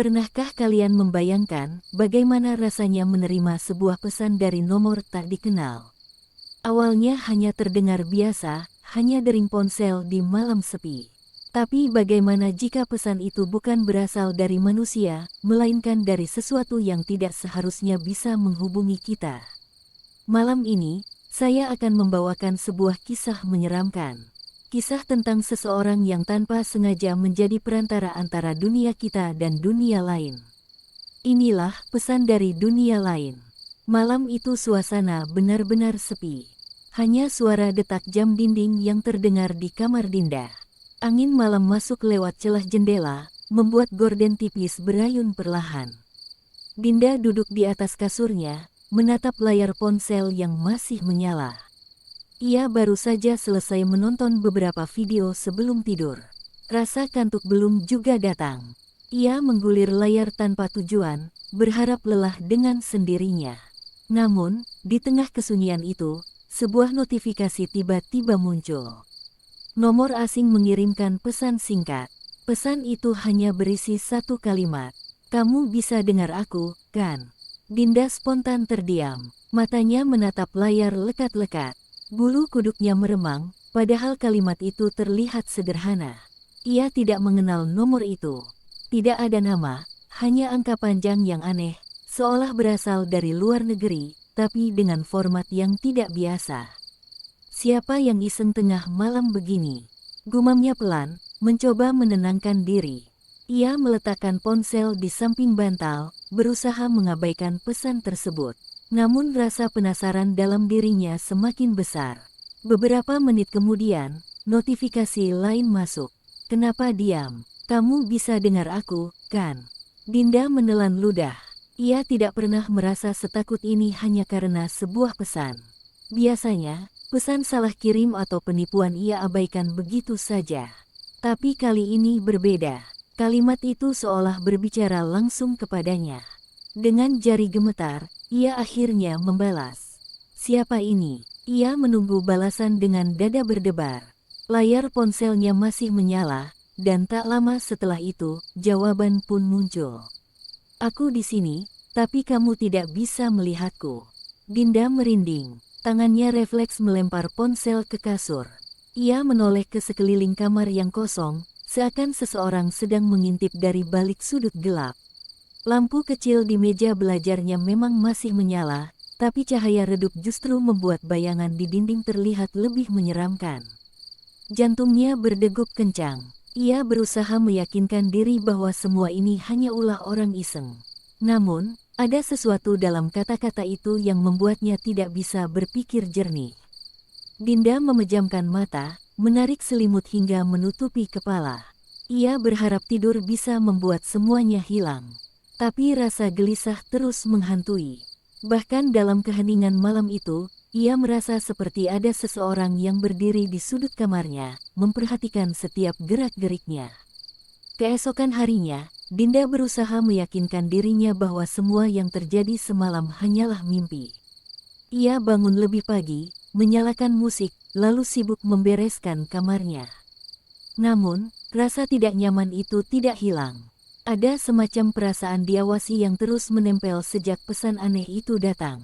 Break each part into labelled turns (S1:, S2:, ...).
S1: Pernahkah kalian membayangkan bagaimana rasanya menerima sebuah pesan dari nomor tak dikenal? Awalnya hanya terdengar biasa, hanya dering ponsel di malam sepi. Tapi bagaimana jika pesan itu bukan berasal dari manusia, melainkan dari sesuatu yang tidak seharusnya bisa menghubungi kita? Malam ini, saya akan membawakan sebuah kisah menyeramkan. Kisah tentang seseorang yang tanpa sengaja menjadi perantara antara dunia kita dan dunia lain. Inilah pesan dari dunia lain. Malam itu suasana benar-benar sepi. Hanya suara detak jam dinding yang terdengar di kamar Dinda. Angin malam masuk lewat celah jendela, membuat gorden tipis berayun perlahan. Dinda duduk di atas kasurnya, menatap layar ponsel yang masih menyala. Ia baru saja selesai menonton beberapa video sebelum tidur. Rasa kantuk belum juga datang. Ia menggulir layar tanpa tujuan, berharap lelah dengan sendirinya. Namun, di tengah kesunyian itu, sebuah notifikasi tiba-tiba muncul. Nomor asing mengirimkan pesan singkat. Pesan itu hanya berisi satu kalimat. "Kamu bisa dengar aku, kan?" Dinda spontan terdiam. Matanya menatap layar lekat-lekat. Bulu kuduknya meremang, padahal kalimat itu terlihat sederhana. Ia tidak mengenal nomor itu. Tidak ada nama, hanya angka panjang yang aneh, seolah berasal dari luar negeri, tapi dengan format yang tidak biasa. Siapa yang iseng tengah malam begini? Gumamnya pelan, mencoba menenangkan diri. Ia meletakkan ponsel di samping bantal, berusaha mengabaikan pesan tersebut. Namun rasa penasaran dalam dirinya semakin besar. Beberapa menit kemudian, notifikasi lain masuk. "Kenapa diam? Kamu bisa dengar aku, kan?" Dinda menelan ludah. Ia tidak pernah merasa setakut ini hanya karena sebuah pesan. Biasanya, pesan salah kirim atau penipuan ia abaikan begitu saja. Tapi kali ini berbeda. Kalimat itu seolah berbicara langsung kepadanya. Dengan jari gemetar, ia akhirnya membalas. "Siapa ini?" Ia menunggu balasan dengan dada berdebar. Layar ponselnya masih menyala, dan tak lama setelah itu, jawaban pun muncul. "Aku di sini, tapi kamu tidak bisa melihatku." Dinda merinding. Tangannya refleks melempar ponsel ke kasur. Ia menoleh ke sekeliling kamar yang kosong, seakan seseorang sedang mengintip dari balik sudut gelap. Lampu kecil di meja belajarnya memang masih menyala, tapi cahaya redup justru membuat bayangan di dinding terlihat lebih menyeramkan. Jantungnya berdegup kencang. Ia berusaha meyakinkan diri bahwa semua ini hanya ulah orang iseng. Namun, ada sesuatu dalam kata-kata itu yang membuatnya tidak bisa berpikir jernih. Dinda memejamkan mata, menarik selimut hingga menutupi kepala. Ia berharap tidur bisa membuat semuanya hilang. Tapi rasa gelisah terus menghantui. Bahkan dalam keheningan malam itu, ia merasa seperti ada seseorang yang berdiri di sudut kamarnya, memperhatikan setiap gerak-geriknya. Keesokan harinya, Dinda berusaha meyakinkan dirinya bahwa semua yang terjadi semalam hanyalah mimpi. Ia bangun lebih pagi, menyalakan musik, lalu sibuk membereskan kamarnya. Namun, rasa tidak nyaman itu tidak hilang. Ada semacam perasaan diawasi yang terus menempel sejak pesan aneh itu datang.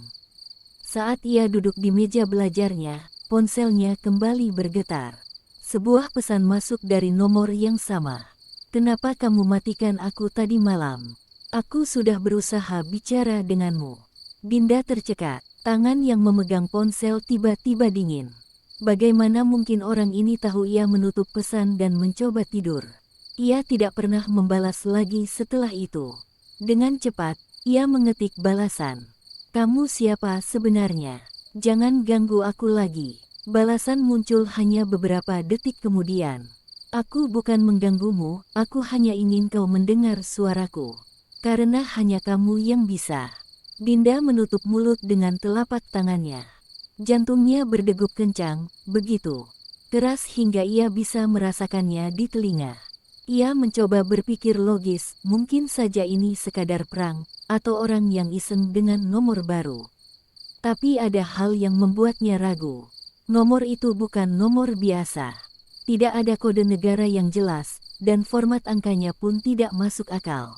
S1: Saat ia duduk di meja belajarnya, ponselnya kembali bergetar. Sebuah pesan masuk dari nomor yang sama. "Kenapa kamu matikan aku tadi malam? Aku sudah berusaha bicara denganmu." Dinda tercekat, tangan yang memegang ponsel tiba-tiba dingin. Bagaimana mungkin orang ini tahu ia menutup pesan dan mencoba tidur? Ia tidak pernah membalas lagi setelah itu. Dengan cepat, ia mengetik balasan. "Kamu siapa sebenarnya? Jangan ganggu aku lagi." Balasan muncul hanya beberapa detik kemudian. "Aku bukan mengganggumu, aku hanya ingin kau mendengar suaraku. Karena hanya kamu yang bisa." Dinda menutup mulut dengan telapak tangannya. Jantungnya berdegup kencang, begitu keras hingga ia bisa merasakannya di telinga. Ia mencoba berpikir logis, mungkin saja ini sekadar prank, atau orang yang iseng dengan nomor baru. Tapi ada hal yang membuatnya ragu. Nomor itu bukan nomor biasa. Tidak ada kode negara yang jelas, dan format angkanya pun tidak masuk akal.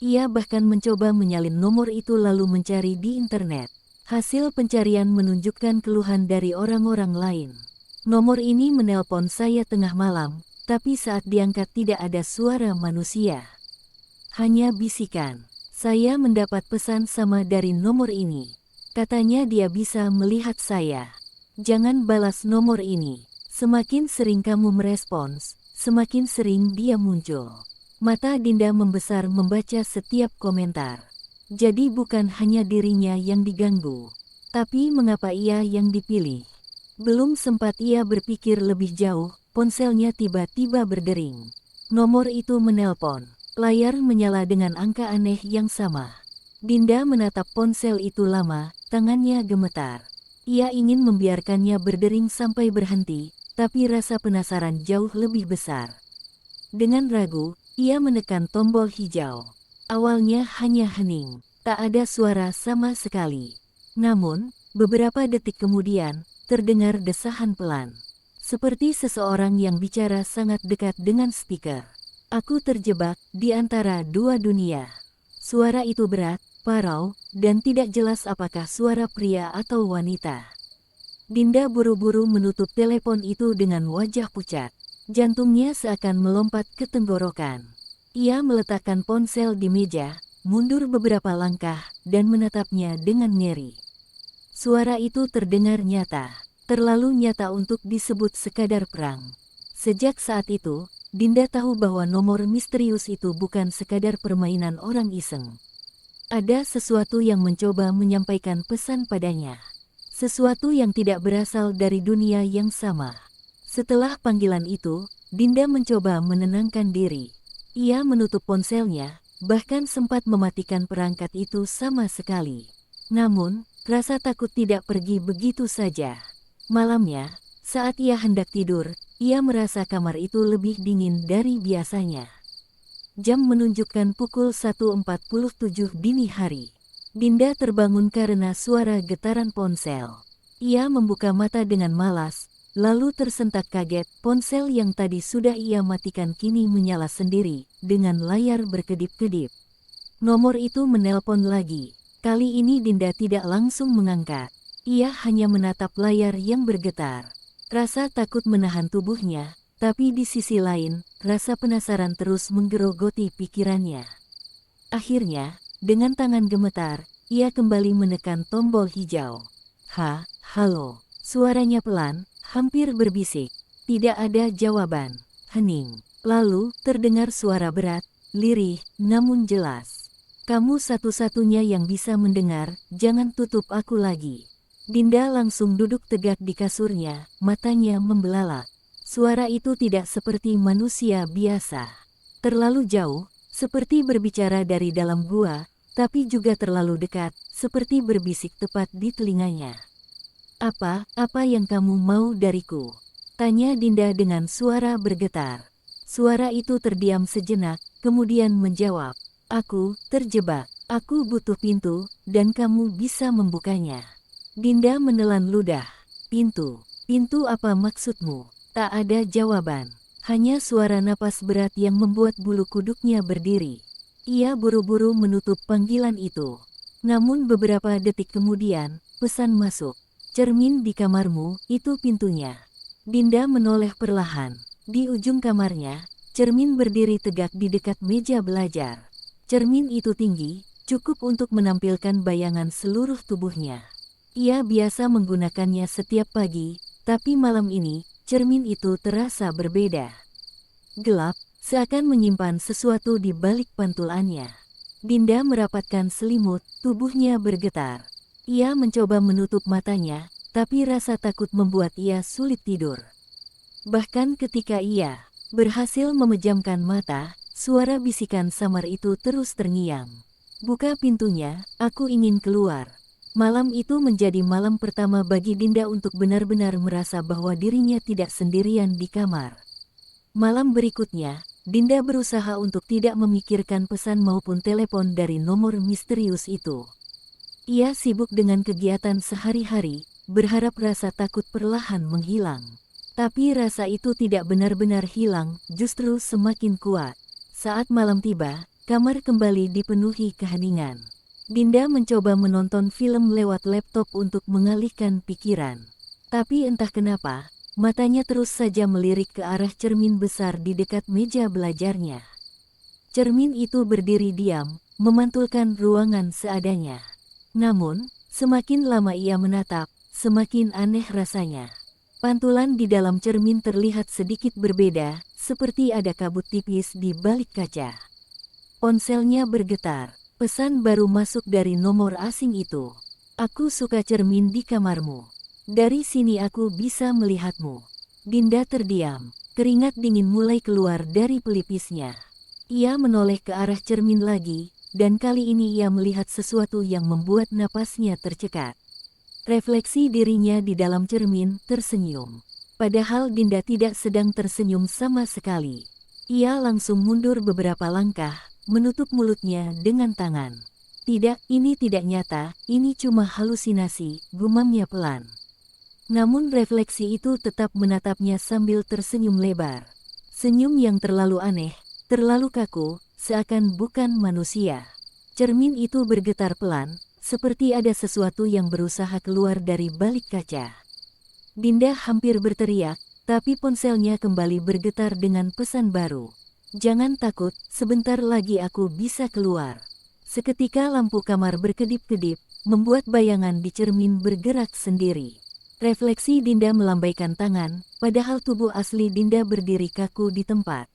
S1: Ia bahkan mencoba menyalin nomor itu lalu mencari di internet. Hasil pencarian menunjukkan keluhan dari orang-orang lain. Nomor ini menelpon saya tengah malam, tapi saat diangkat tidak ada suara manusia. Hanya bisikan. Saya mendapat pesan sama dari nomor ini. Katanya dia bisa melihat saya. Jangan balas nomor ini. Semakin sering kamu merespons, semakin sering dia muncul. Mata Dinda membesar membaca setiap komentar. Jadi bukan hanya dirinya yang diganggu, tapi mengapa ia yang dipilih? Belum sempat ia berpikir lebih jauh, ponselnya tiba-tiba berdering. Nomor itu menelpon. Layar menyala dengan angka aneh yang sama. Dinda menatap ponsel itu lama, tangannya gemetar. Ia ingin membiarkannya berdering sampai berhenti, tapi rasa penasaran jauh lebih besar. Dengan ragu, ia menekan tombol hijau. Awalnya hanya hening, tak ada suara sama sekali. Namun, beberapa detik kemudian, terdengar desahan pelan. Seperti seseorang yang bicara sangat dekat dengan speaker. Aku terjebak di antara dua dunia. Suara itu berat, parau, dan tidak jelas apakah suara pria atau wanita. Dinda buru-buru menutup telepon itu dengan wajah pucat. Jantungnya seakan melompat ke tenggorokan. Ia meletakkan ponsel di meja, mundur beberapa langkah, dan menatapnya dengan ngeri. Suara itu terdengar nyata, terlalu nyata untuk disebut sekadar perang. Sejak saat itu, Dinda tahu bahwa nomor misterius itu bukan sekadar permainan orang iseng. Ada sesuatu yang mencoba menyampaikan pesan padanya. Sesuatu yang tidak berasal dari dunia yang sama. Setelah panggilan itu, Dinda mencoba menenangkan diri. Ia menutup ponselnya, bahkan sempat mematikan perangkat itu sama sekali. Namun, rasa takut tidak pergi begitu saja. Malamnya, saat ia hendak tidur, ia merasa kamar itu lebih dingin dari biasanya. Jam menunjukkan pukul 1.47 dini hari. Dinda terbangun karena suara getaran ponsel. Ia membuka mata dengan malas, lalu tersentak kaget. Ponsel yang tadi sudah ia matikan kini menyala sendiri, dengan layar berkedip-kedip. Nomor itu menelpon lagi. Kali ini Dinda tidak langsung mengangkat. Ia hanya menatap layar yang bergetar. Rasa takut menahan tubuhnya, tapi di sisi lain, rasa penasaran terus menggerogoti pikirannya. Akhirnya, dengan tangan gemetar, ia kembali menekan tombol hijau. Halo. Suaranya pelan, hampir berbisik. Tidak ada jawaban. Hening. Lalu, terdengar suara berat, lirih, namun jelas. Kamu satu-satunya yang bisa mendengar, jangan tutup aku lagi. Dinda langsung duduk tegak di kasurnya, matanya membelalak. Suara itu tidak seperti manusia biasa. Terlalu jauh, seperti berbicara dari dalam gua, tapi juga terlalu dekat, seperti berbisik tepat di telinganya. Apa yang kamu mau dariku? Tanya Dinda dengan suara bergetar. Suara itu terdiam sejenak, kemudian menjawab. Aku terjebak, aku butuh pintu, dan kamu bisa membukanya. Dinda menelan ludah. Pintu apa maksudmu? Tak ada jawaban. Hanya suara napas berat yang membuat bulu kuduknya berdiri. Ia buru-buru menutup panggilan itu. Namun beberapa detik kemudian, pesan masuk. Cermin di kamarmu, itu pintunya. Dinda menoleh perlahan. Di ujung kamarnya, cermin berdiri tegak di dekat meja belajar. Cermin itu tinggi, cukup untuk menampilkan bayangan seluruh tubuhnya. Ia biasa menggunakannya setiap pagi, tapi malam ini, cermin itu terasa berbeda. Gelap, seakan menyimpan sesuatu di balik pantulannya. Dinda merapatkan selimut, tubuhnya bergetar. Ia mencoba menutup matanya, tapi rasa takut membuat ia sulit tidur. Bahkan ketika ia berhasil memejamkan mata, suara bisikan samar itu terus terngiang. Buka pintunya, aku ingin keluar. Malam itu menjadi malam pertama bagi Dinda untuk benar-benar merasa bahwa dirinya tidak sendirian di kamar. Malam berikutnya, Dinda berusaha untuk tidak memikirkan pesan maupun telepon dari nomor misterius itu. Ia sibuk dengan kegiatan sehari-hari, berharap rasa takut perlahan menghilang. Tapi rasa itu tidak benar-benar hilang, justru semakin kuat. Saat malam tiba, kamar kembali dipenuhi keheningan. Dinda mencoba menonton film lewat laptop untuk mengalihkan pikiran. Tapi entah kenapa, matanya terus saja melirik ke arah cermin besar di dekat meja belajarnya. Cermin itu berdiri diam, memantulkan ruangan seadanya. Namun, semakin lama ia menatap, semakin aneh rasanya. Pantulan di dalam cermin terlihat sedikit berbeda, seperti ada kabut tipis di balik kaca. Ponselnya bergetar. Pesan baru masuk dari nomor asing itu. Aku suka cermin di kamarmu. Dari sini aku bisa melihatmu. Dinda terdiam. Keringat dingin mulai keluar dari pelipisnya. Ia menoleh ke arah cermin lagi, dan kali ini ia melihat sesuatu yang membuat napasnya tercekat. Refleksi dirinya di dalam cermin tersenyum. Padahal Dinda tidak sedang tersenyum sama sekali. Ia langsung mundur beberapa langkah, menutup mulutnya dengan tangan. Tidak, ini tidak nyata, ini cuma halusinasi, gumamnya pelan. Namun refleksi itu tetap menatapnya sambil tersenyum lebar. Senyum yang terlalu aneh, terlalu kaku, seakan bukan manusia. Cermin itu bergetar pelan, seperti ada sesuatu yang berusaha keluar dari balik kaca. Dinda hampir berteriak, tapi ponselnya kembali bergetar dengan pesan baru. Jangan takut, sebentar lagi aku bisa keluar. Seketika lampu kamar berkedip-kedip, membuat bayangan di cermin bergerak sendiri. Refleksi Dinda melambaikan tangan, padahal tubuh asli Dinda berdiri kaku di tempat.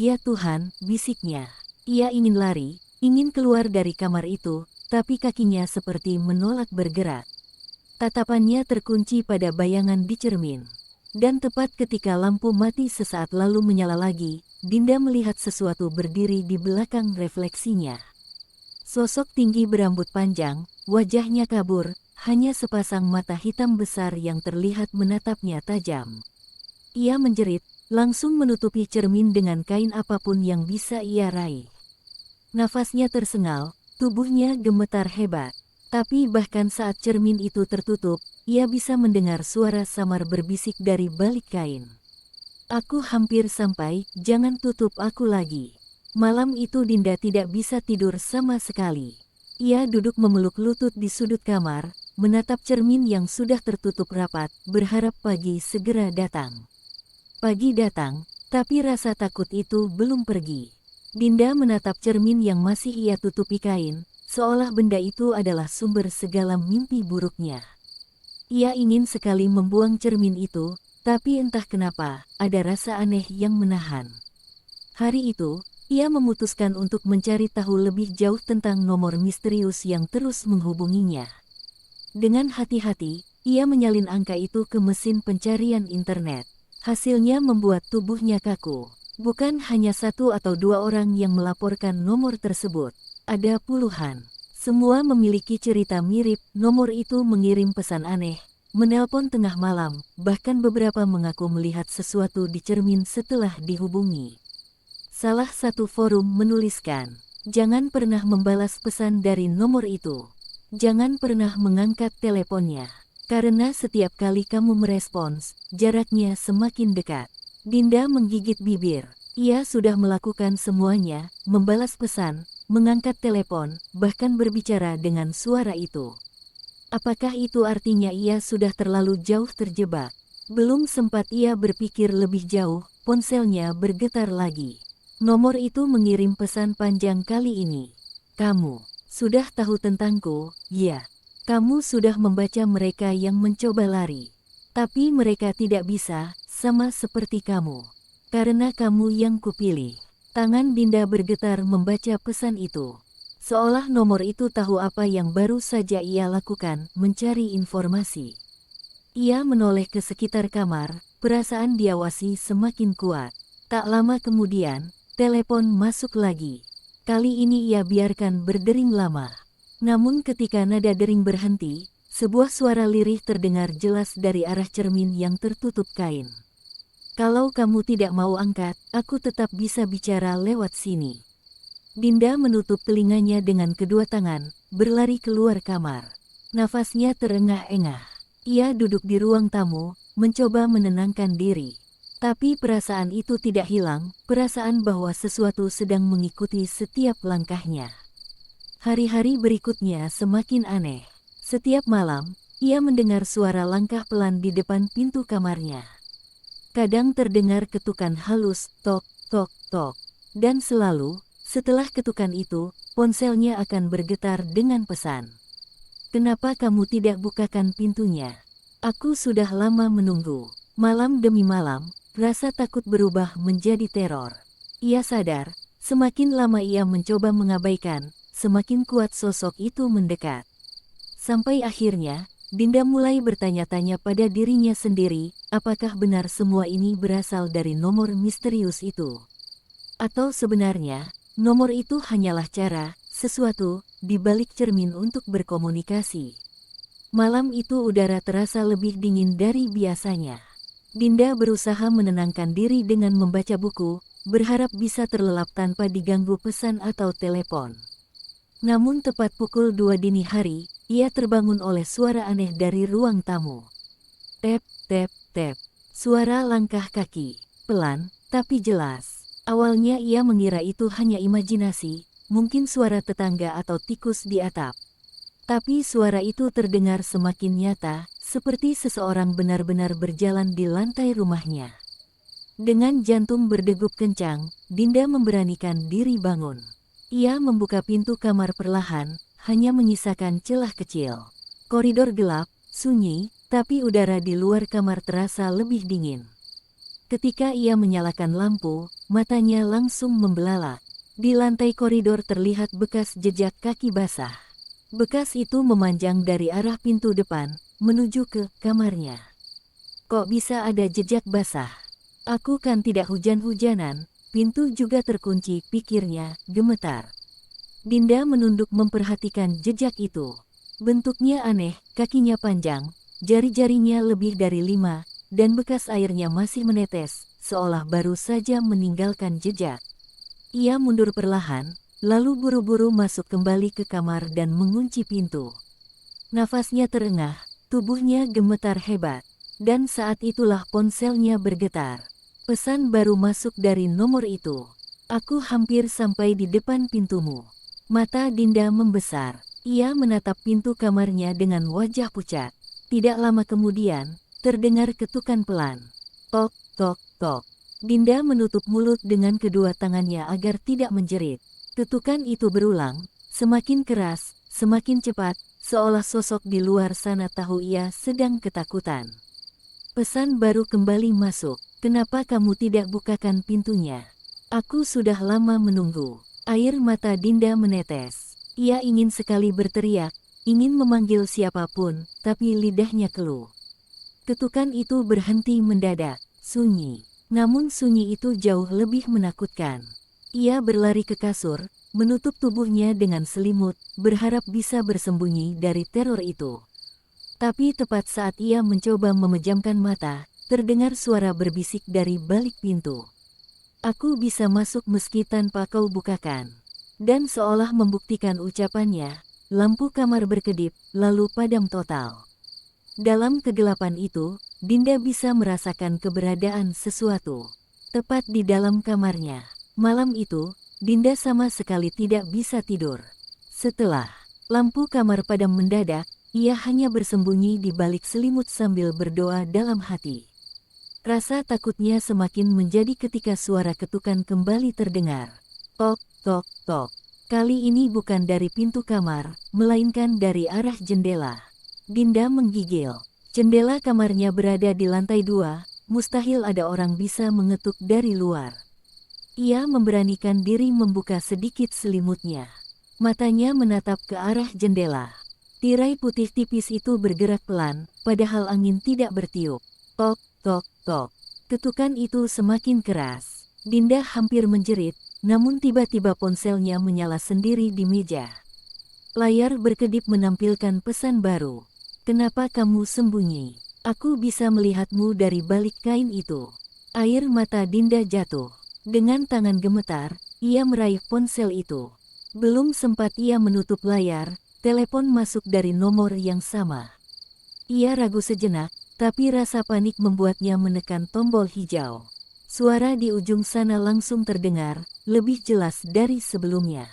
S1: Ya Tuhan, bisiknya. Ia ingin lari, ingin keluar dari kamar itu, tapi kakinya seperti menolak bergerak. Tatapannya terkunci pada bayangan di cermin. Dan tepat ketika lampu mati sesaat lalu menyala lagi, Dinda melihat sesuatu berdiri di belakang refleksinya. Sosok tinggi berambut panjang, wajahnya kabur, hanya sepasang mata hitam besar yang terlihat menatapnya tajam. Ia menjerit, langsung menutupi cermin dengan kain apapun yang bisa ia raih. Nafasnya tersengal, tubuhnya gemetar hebat. Tapi bahkan saat cermin itu tertutup, ia bisa mendengar suara samar berbisik dari balik kain. Aku hampir sampai, jangan tutup aku lagi. Malam itu Dinda tidak bisa tidur sama sekali. Ia duduk memeluk lutut di sudut kamar, menatap cermin yang sudah tertutup rapat, berharap pagi segera datang. Pagi datang, tapi rasa takut itu belum pergi. Dinda menatap cermin yang masih ia tutupi kain, seolah benda itu adalah sumber segala mimpi buruknya. Ia ingin sekali membuang cermin itu, tapi entah kenapa, ada rasa aneh yang menahan. Hari itu, ia memutuskan untuk mencari tahu lebih jauh tentang nomor misterius yang terus menghubunginya. Dengan hati-hati, ia menyalin angka itu ke mesin pencarian internet. Hasilnya membuat tubuhnya kaku. Bukan hanya satu atau dua orang yang melaporkan nomor tersebut. Ada puluhan. Semua memiliki cerita mirip. Nomor itu mengirim pesan aneh, menelpon tengah malam, bahkan beberapa mengaku melihat sesuatu di cermin setelah dihubungi. Salah satu forum menuliskan, jangan pernah membalas pesan dari nomor itu. Jangan pernah mengangkat teleponnya. Karena setiap kali kamu merespons, jaraknya semakin dekat. Dinda menggigit bibir. Ia sudah melakukan semuanya, membalas pesan, mengangkat telepon, bahkan berbicara dengan suara itu. Apakah itu artinya ia sudah terlalu jauh terjebak? Belum sempat ia berpikir lebih jauh, ponselnya bergetar lagi. Nomor itu mengirim pesan panjang kali ini. Kamu sudah tahu tentangku, ya. Kamu sudah membaca mereka yang mencoba lari. Tapi mereka tidak bisa, sama seperti kamu. Karena kamu yang kupilih. Tangan Dinda bergetar membaca pesan itu. Seolah nomor itu tahu apa yang baru saja ia lakukan, mencari informasi. Ia menoleh ke sekitar kamar, perasaan diawasi semakin kuat. Tak lama kemudian, telepon masuk lagi. Kali ini ia biarkan berdering lama. Namun ketika nada dering berhenti, sebuah suara lirih terdengar jelas dari arah cermin yang tertutup kain. Kalau kamu tidak mau angkat, aku tetap bisa bicara lewat sini. Dinda menutup telinganya dengan kedua tangan, berlari keluar kamar. Nafasnya terengah-engah. Ia duduk di ruang tamu, mencoba menenangkan diri. Tapi perasaan itu tidak hilang, perasaan bahwa sesuatu sedang mengikuti setiap langkahnya. Hari-hari berikutnya semakin aneh. Setiap malam, ia mendengar suara langkah pelan di depan pintu kamarnya. Kadang terdengar ketukan halus, tok, tok, tok. Dan selalu, setelah ketukan itu, ponselnya akan bergetar dengan pesan. "Kenapa kamu tidak bukakan pintunya? Aku sudah lama menunggu." Malam demi malam, rasa takut berubah menjadi teror. Ia sadar, semakin lama ia mencoba mengabaikan, semakin kuat sosok itu mendekat. Sampai akhirnya, Dinda mulai bertanya-tanya pada dirinya sendiri, apakah benar semua ini berasal dari nomor misterius itu? Atau sebenarnya, nomor itu hanyalah cara, sesuatu, di balik cermin untuk berkomunikasi. Malam itu udara terasa lebih dingin dari biasanya. Dinda berusaha menenangkan diri dengan membaca buku, berharap bisa terlelap tanpa diganggu pesan atau telepon. Namun tepat pukul 2 dini hari, ia terbangun oleh suara aneh dari ruang tamu. Tep, tep, tep. Suara langkah kaki. Pelan, tapi jelas. Awalnya ia mengira itu hanya imajinasi, mungkin suara tetangga atau tikus di atap. Tapi suara itu terdengar semakin nyata, seperti seseorang benar-benar berjalan di lantai rumahnya. Dengan jantung berdegup kencang, Dinda memberanikan diri bangun. Ia membuka pintu kamar perlahan, hanya menyisakan celah kecil. Koridor gelap, sunyi, tapi udara di luar kamar terasa lebih dingin. Ketika ia menyalakan lampu, matanya langsung membelalak. Di lantai koridor terlihat bekas jejak kaki basah. Bekas itu memanjang dari arah pintu depan, menuju ke kamarnya. Kok bisa ada jejak basah? Aku kan tidak hujan-hujanan, pintu juga terkunci, pikirnya, gemetar. Dinda menunduk memperhatikan jejak itu. Bentuknya aneh, kakinya panjang, jari-jarinya lebih dari 5, dan bekas airnya masih menetes, seolah baru saja meninggalkan jejak. Ia mundur perlahan, lalu buru-buru masuk kembali ke kamar dan mengunci pintu. Nafasnya terengah, tubuhnya gemetar hebat, dan saat itulah ponselnya bergetar. Pesan baru masuk dari nomor itu. "Aku hampir sampai di depan pintumu." Mata Dinda membesar. Ia menatap pintu kamarnya dengan wajah pucat. Tidak lama kemudian, terdengar ketukan pelan. Tok, tok, tok. Dinda menutup mulut dengan kedua tangannya agar tidak menjerit. Ketukan itu berulang, semakin keras, semakin cepat, seolah sosok di luar sana tahu ia sedang ketakutan. Pesan baru kembali masuk. "Kenapa kamu tidak bukakan pintunya? Aku sudah lama menunggu." Air mata Dinda menetes. Ia ingin sekali berteriak, ingin memanggil siapapun, tapi lidahnya keluh. Ketukan itu berhenti mendadak, sunyi. Namun sunyi itu jauh lebih menakutkan. Ia berlari ke kasur, menutup tubuhnya dengan selimut, berharap bisa bersembunyi dari teror itu. Tapi tepat saat ia mencoba memejamkan mata, terdengar suara berbisik dari balik pintu. "Aku bisa masuk meski tanpa kau bukakan." Dan seolah membuktikan ucapannya, lampu kamar berkedip, lalu padam total. Dalam kegelapan itu, Dinda bisa merasakan keberadaan sesuatu. Tepat di dalam kamarnya. Malam itu, Dinda sama sekali tidak bisa tidur. Setelah lampu kamar padam mendadak, ia hanya bersembunyi di balik selimut sambil berdoa dalam hati. Rasa takutnya semakin menjadi ketika suara ketukan kembali terdengar. Tok, tok, tok. Kali ini bukan dari pintu kamar, melainkan dari arah jendela. Dinda menggigil. Jendela kamarnya berada di lantai 2, mustahil ada orang bisa mengetuk dari luar. Ia memberanikan diri membuka sedikit selimutnya. Matanya menatap ke arah jendela. Tirai putih tipis itu bergerak pelan, padahal angin tidak bertiup. Tok, tok, tok. Ketukan itu semakin keras. Dinda hampir menjerit, namun tiba-tiba ponselnya menyala sendiri di meja. Layar berkedip menampilkan pesan baru. "Kenapa kamu sembunyi? Aku bisa melihatmu dari balik kain itu." Air mata Dinda jatuh. Dengan tangan gemetar, ia meraih ponsel itu. Belum sempat ia menutup layar, telepon masuk dari nomor yang sama. Ia ragu sejenak, tapi rasa panik membuatnya menekan tombol hijau. Suara di ujung sana langsung terdengar, lebih jelas dari sebelumnya.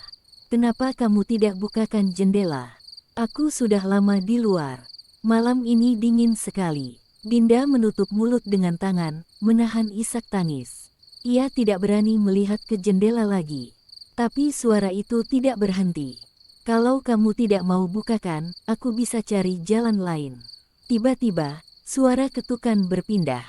S1: Kenapa kamu tidak bukakan jendela? Aku sudah lama di luar. Malam ini dingin sekali. Dinda menutup mulut dengan tangan, menahan isak tangis. Ia tidak berani melihat ke jendela lagi. Tapi suara itu tidak berhenti. Kalau kamu tidak mau bukakan, aku bisa cari jalan lain. Tiba-tiba, suara ketukan berpindah.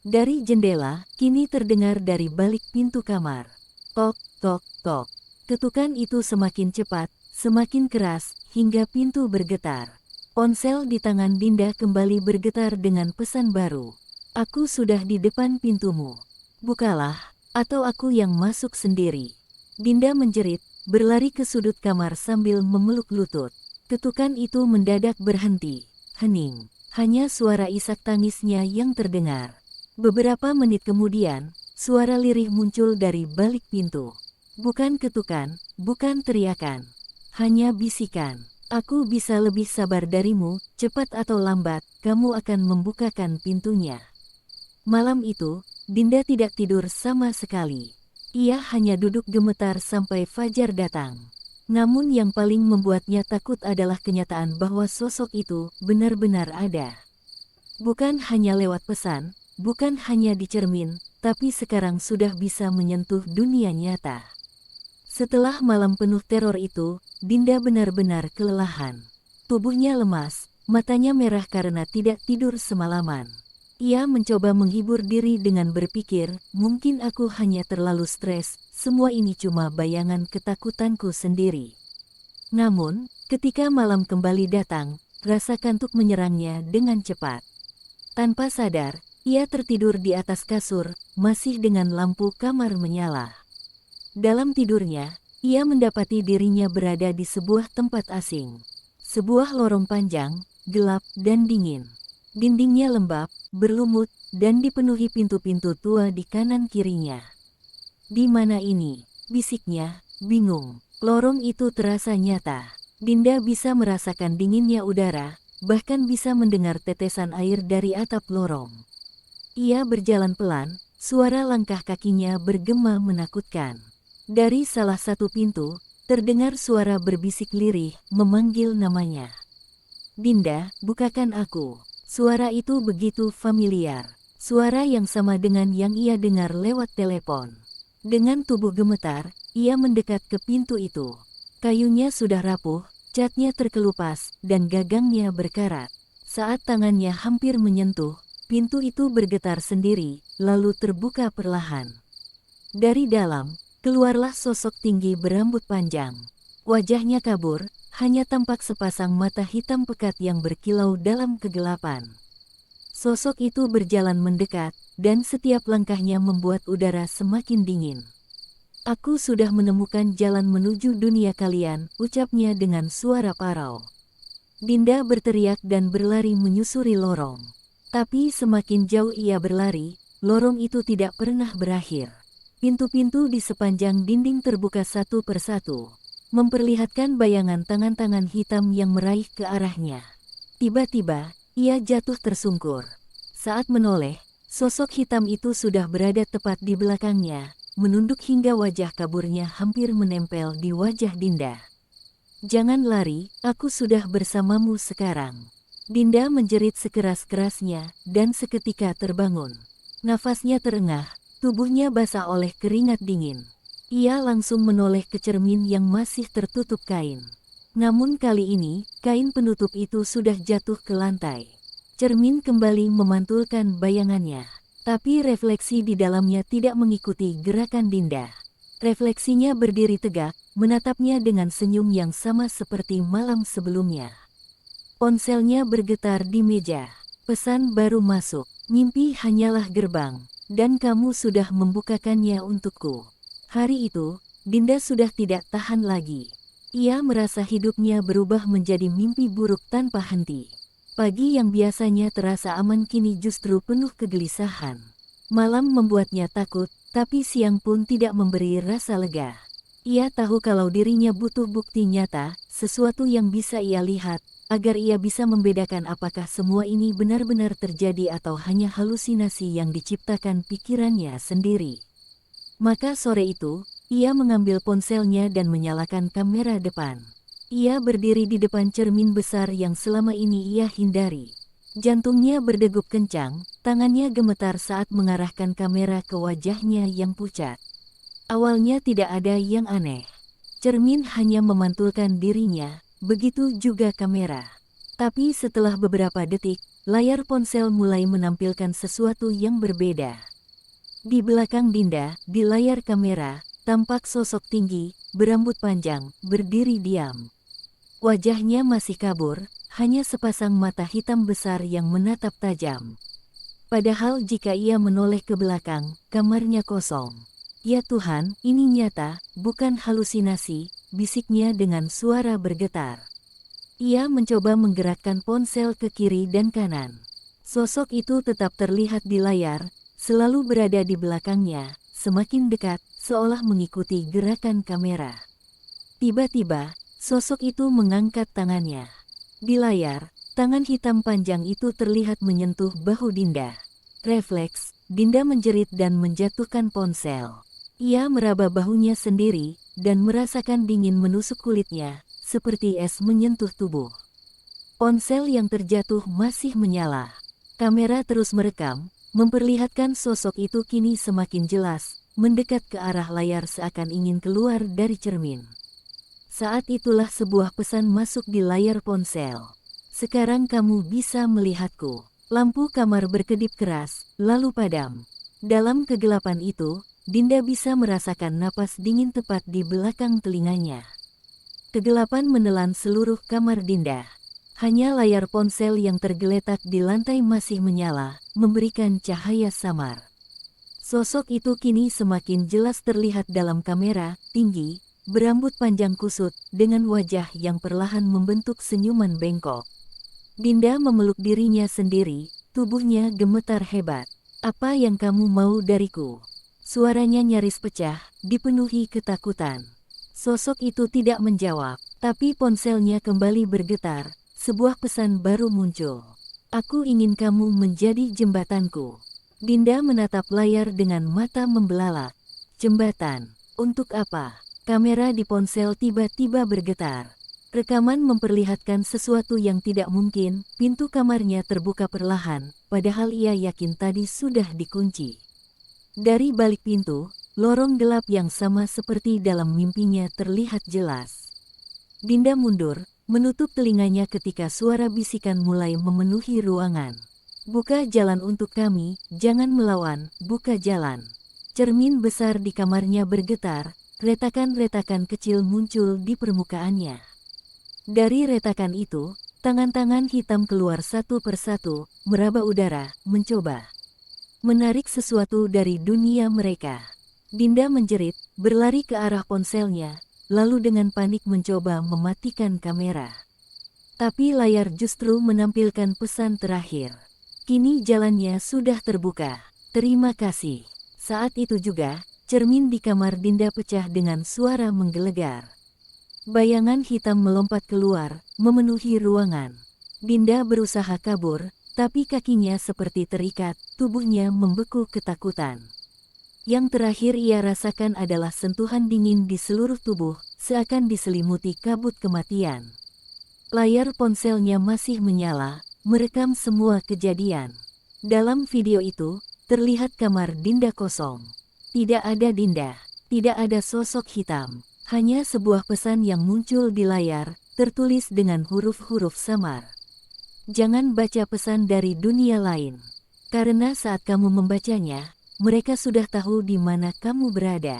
S1: Dari jendela, kini terdengar dari balik pintu kamar. Tok, tok, tok. Ketukan itu semakin cepat, semakin keras, hingga pintu bergetar. Ponsel di tangan Dinda kembali bergetar dengan pesan baru. Aku sudah di depan pintumu. Bukalah, atau aku yang masuk sendiri. Dinda menjerit, berlari ke sudut kamar sambil memeluk lutut. Ketukan itu mendadak berhenti. Hening. Hanya suara isak tangisnya yang terdengar. Beberapa menit kemudian, suara lirih muncul dari balik pintu. Bukan ketukan, bukan teriakan. Hanya bisikan. Aku bisa lebih sabar darimu, cepat atau lambat, kamu akan membukakan pintunya. Malam itu, Dinda tidak tidur sama sekali. Ia hanya duduk gemetar sampai fajar datang. Namun yang paling membuatnya takut adalah kenyataan bahwa sosok itu benar-benar ada. Bukan hanya lewat pesan, bukan hanya di cermin, tapi sekarang sudah bisa menyentuh dunia nyata. Setelah malam penuh teror itu, Dinda benar-benar kelelahan. Tubuhnya lemas, matanya merah karena tidak tidur semalaman. Ia mencoba menghibur diri dengan berpikir, mungkin aku hanya terlalu stres, semua ini cuma bayangan ketakutanku sendiri. Namun, ketika malam kembali datang, rasa kantuk menyerangnya dengan cepat. Tanpa sadar, ia tertidur di atas kasur, masih dengan lampu kamar menyala. Dalam tidurnya, ia mendapati dirinya berada di sebuah tempat asing. Sebuah lorong panjang, gelap, dan dingin. Dindingnya lembab, berlumut, dan dipenuhi pintu-pintu tua di kanan kirinya. Di mana ini? Bisiknya, bingung. Lorong itu terasa nyata. Dinda bisa merasakan dinginnya udara, bahkan bisa mendengar tetesan air dari atap lorong. Ia berjalan pelan, suara langkah kakinya bergema menakutkan. Dari salah satu pintu, terdengar suara berbisik lirih, memanggil namanya. Dinda, bukakan aku. Suara itu begitu familiar. Suara yang sama dengan yang ia dengar lewat telepon. Dengan tubuh gemetar, ia mendekat ke pintu itu. Kayunya sudah rapuh, catnya terkelupas, dan gagangnya berkarat. Saat tangannya hampir menyentuh, pintu itu bergetar sendiri, lalu terbuka perlahan. Dari dalam, keluarlah sosok tinggi berambut panjang. Wajahnya kabur, hanya tampak sepasang mata hitam pekat yang berkilau dalam kegelapan. Sosok itu berjalan mendekat, dan setiap langkahnya membuat udara semakin dingin. Aku sudah menemukan jalan menuju dunia kalian, ucapnya dengan suara parau. Dinda berteriak dan berlari menyusuri lorong. Tapi semakin jauh ia berlari, lorong itu tidak pernah berakhir. Pintu-pintu di sepanjang dinding terbuka satu persatu, memperlihatkan bayangan tangan-tangan hitam yang meraih ke arahnya. Tiba-tiba, ia jatuh tersungkur. Saat menoleh, sosok hitam itu sudah berada tepat di belakangnya, menunduk hingga wajah kaburnya hampir menempel di wajah Dinda. Jangan lari, aku sudah bersamamu sekarang. Dinda menjerit sekeras-kerasnya, dan seketika terbangun. Nafasnya terengah. Tubuhnya basah oleh keringat dingin. Ia langsung menoleh ke cermin yang masih tertutup kain. Namun kali ini, kain penutup itu sudah jatuh ke lantai. Cermin kembali memantulkan bayangannya. Tapi refleksi di dalamnya tidak mengikuti gerakan Dinda. Refleksinya berdiri tegak, menatapnya dengan senyum yang sama seperti malam sebelumnya. Ponselnya bergetar di meja. Pesan baru masuk. Mimpi hanyalah gerbang. Dan kamu sudah membukakannya untukku. Hari itu, Dinda sudah tidak tahan lagi. Ia merasa hidupnya berubah menjadi mimpi buruk tanpa henti. Pagi yang biasanya terasa aman kini justru penuh kegelisahan. Malam membuatnya takut, tapi siang pun tidak memberi rasa lega. Ia tahu kalau dirinya butuh bukti nyata, sesuatu yang bisa ia lihat, agar ia bisa membedakan apakah semua ini benar-benar terjadi atau hanya halusinasi yang diciptakan pikirannya sendiri. Maka sore itu, ia mengambil ponselnya dan menyalakan kamera depan. Ia berdiri di depan cermin besar yang selama ini ia hindari. Jantungnya berdegup kencang, tangannya gemetar saat mengarahkan kamera ke wajahnya yang pucat. Awalnya tidak ada yang aneh. Cermin hanya memantulkan dirinya, begitu juga kamera. Tapi setelah beberapa detik, layar ponsel mulai menampilkan sesuatu yang berbeda. Di belakang Dinda, di layar kamera, tampak sosok tinggi, berambut panjang, berdiri diam. Wajahnya masih kabur, hanya sepasang mata hitam besar yang menatap tajam. Padahal jika ia menoleh ke belakang, kamarnya kosong. Ya Tuhan, ini nyata, bukan halusinasi, bisiknya dengan suara bergetar. Ia mencoba menggerakkan ponsel ke kiri dan kanan. Sosok itu tetap terlihat di layar, selalu berada di belakangnya, semakin dekat, seolah mengikuti gerakan kamera. Tiba-tiba, sosok itu mengangkat tangannya. Di layar, tangan hitam panjang itu terlihat menyentuh bahu Dinda. Refleks, Dinda menjerit dan menjatuhkan ponsel. Ia meraba bahunya sendiri, dan merasakan dingin menusuk kulitnya, seperti es menyentuh tubuh. Ponsel yang terjatuh masih menyala. Kamera terus merekam, memperlihatkan sosok itu kini semakin jelas, mendekat ke arah layar seakan ingin keluar dari cermin. Saat itulah sebuah pesan masuk di layar ponsel. Sekarang kamu bisa melihatku. Lampu kamar berkedip keras, lalu padam. Dalam kegelapan itu, Dinda bisa merasakan napas dingin tepat di belakang telinganya. Kegelapan menelan seluruh kamar Dinda. Hanya layar ponsel yang tergeletak di lantai masih menyala, memberikan cahaya samar. Sosok itu kini semakin jelas terlihat dalam kamera, tinggi, berambut panjang kusut, dengan wajah yang perlahan membentuk senyuman bengkok. Dinda memeluk dirinya sendiri, tubuhnya gemetar hebat. Apa yang kamu mau dariku? Suaranya nyaris pecah, dipenuhi ketakutan. Sosok itu tidak menjawab, tapi ponselnya kembali bergetar, sebuah pesan baru muncul. Aku ingin kamu menjadi jembatanku. Dinda menatap layar dengan mata membelalak. Jembatan, untuk apa? Kamera di ponsel tiba-tiba bergetar. Rekaman memperlihatkan sesuatu yang tidak mungkin, pintu kamarnya terbuka perlahan, padahal ia yakin tadi sudah dikunci. Dari balik pintu, lorong gelap yang sama seperti dalam mimpinya terlihat jelas. Dinda mundur, menutup telinganya ketika suara bisikan mulai memenuhi ruangan. Buka jalan untuk kami, jangan melawan, buka jalan. Cermin besar di kamarnya bergetar, retakan-retakan kecil muncul di permukaannya. Dari retakan itu, tangan-tangan hitam keluar satu persatu, meraba udara, mencoba menarik sesuatu dari dunia mereka. Dinda menjerit, berlari ke arah ponselnya, lalu dengan panik mencoba mematikan kamera. Tapi layar justru menampilkan pesan terakhir. Kini jalannya sudah terbuka. Terima kasih. Saat itu juga, cermin di kamar Dinda pecah dengan suara menggelegar. Bayangan hitam melompat keluar, memenuhi ruangan. Dinda berusaha kabur, tapi kakinya seperti terikat, tubuhnya membeku ketakutan. Yang terakhir ia rasakan adalah sentuhan dingin di seluruh tubuh, seakan diselimuti kabut kematian. Layar ponselnya masih menyala, merekam semua kejadian. Dalam video itu, terlihat kamar Dinda kosong. Tidak ada Dinda, tidak ada sosok hitam, hanya sebuah pesan yang muncul di layar, tertulis dengan huruf-huruf samar. Jangan baca pesan dari dunia lain. Karena saat kamu membacanya, mereka sudah tahu di mana kamu berada.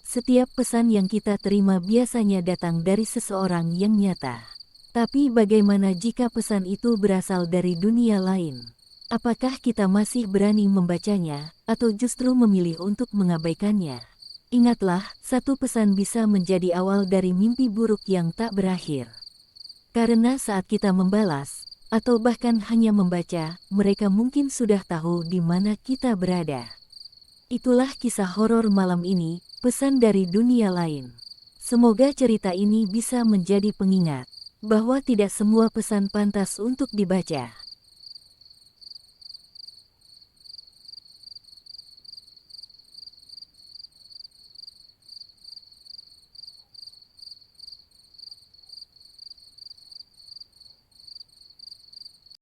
S1: Setiap pesan yang kita terima biasanya datang dari seseorang yang nyata. Tapi bagaimana jika pesan itu berasal dari dunia lain? Apakah kita masih berani membacanya, atau justru memilih untuk mengabaikannya? Ingatlah, satu pesan bisa menjadi awal dari mimpi buruk yang tak berakhir. Karena saat kita membalas, atau bahkan hanya membaca, mereka mungkin sudah tahu di mana kita berada. Itulah kisah horor malam ini, pesan dari dunia lain. Semoga cerita ini bisa menjadi pengingat bahwa tidak semua pesan pantas untuk dibaca.